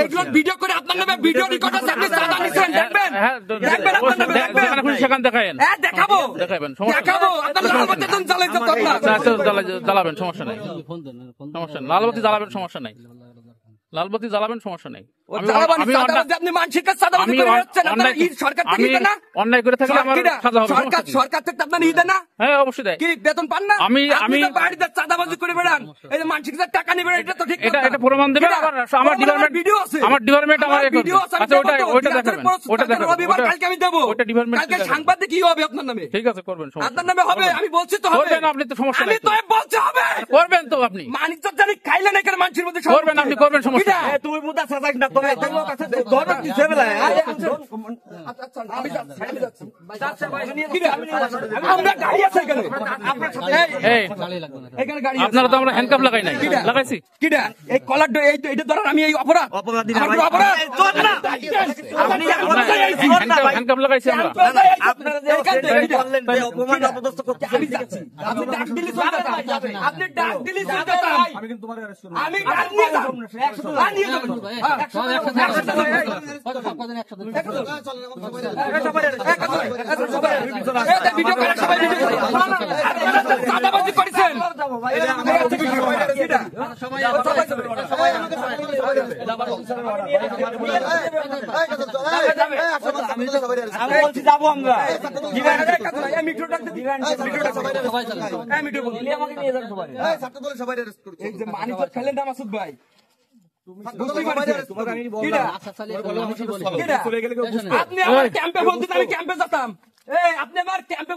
এইগুলো ভিডিও করে আপনার নামে ভিডিও রেকর্ড আছে, আপনি চাঁদা নিছেন, দেখবেন দেখবেন আপনার নামে দেখবেন, সেখান দেখাবেন, হ্যাঁ দেখাবো দেখাবেন, দেখাবো আপনার লালবাতি তো জ্বালাইতে জ্বালাবেন, সমস্যা নাই, সমস্যা নাই, লালবাতি জ্বালাবেন, সমস্যা নাই, লালবাতি জ্বালাবেন, সমস্যা নাই। অন্যায় করে থাকলে সরকার থেকে আপনার ই দেয় না? হ্যাঁ অবশ্যই দেয়। কি বেতন পান না? আমি বাড়িতে চাঁদাবাজি করে বেড়ান, এই যে মানসিক টাকা নিবেন, এটা তো ঠিক না। এটা প্রমাণ দেবেন। আমার ডিপার্টমেন্ট ভিডিও আছে, আমার ডিপার্টমেন্ট আমার ভিডিও আছে। আচ্ছা ওইটা দেখাবেন, ওইটা দেখাবেন, রবিবার কালকে আমি দেব, ওইটা ডিপার্টমেন্ট কালকে সাংবাদিক কি হবে আপনার নামে? ঠিক আছে করবেন, আপনার নামে হবে, আমি বলছি তো হবে, করবেন আপনি, তো সমস্যা নাই, আমি তো বলছি হবে, করবেন তো আপনি, মানিক জানি খাইলেন এখানে মানুষের মধ্যে করবেন, আপনি করবেন, সমস্যা নাই। তুমি বুদা সাজাক না, তুমি লোক আছে ধরো কি ছেলে আচ্ছা আমি যাচ্ছি, আমরা গাড়ি আছে এখানে, এখানে গাড়ি, আপনারা তো আমরা হ্যান্ডকাপ লাগাই নাই, লাগাইছি কিডা এই কলার এইটা ধরার আমি এই অপরাধী না, অপরাধ চল না, আপনি হ্যান্ডকাপ লাগাইছি আমরা, আপনারা যে বললেন যে অপমান অপদস্থ করতে, আমি যাচ্ছি, আপনি ডাক দিলে চলতে, আপনি ডাক দিলে চলতে, আমি কিন্তু তোমারে অ্যারেস্ট করব, আমি ডাক নিয়ে যাব, 100 নিয়ে যাব, 100 ভিডিও করে সবাই ভিডিও করে, চাঁদাবাজি করেছেন যাবো আমরা, মানিক খেলেন না মাসুদ ভাই, আপনি আমার ক্যাম্পে বলতেন, আমি ক্যাম্পে যেতাম, আপনি আমার ক্যাম্পে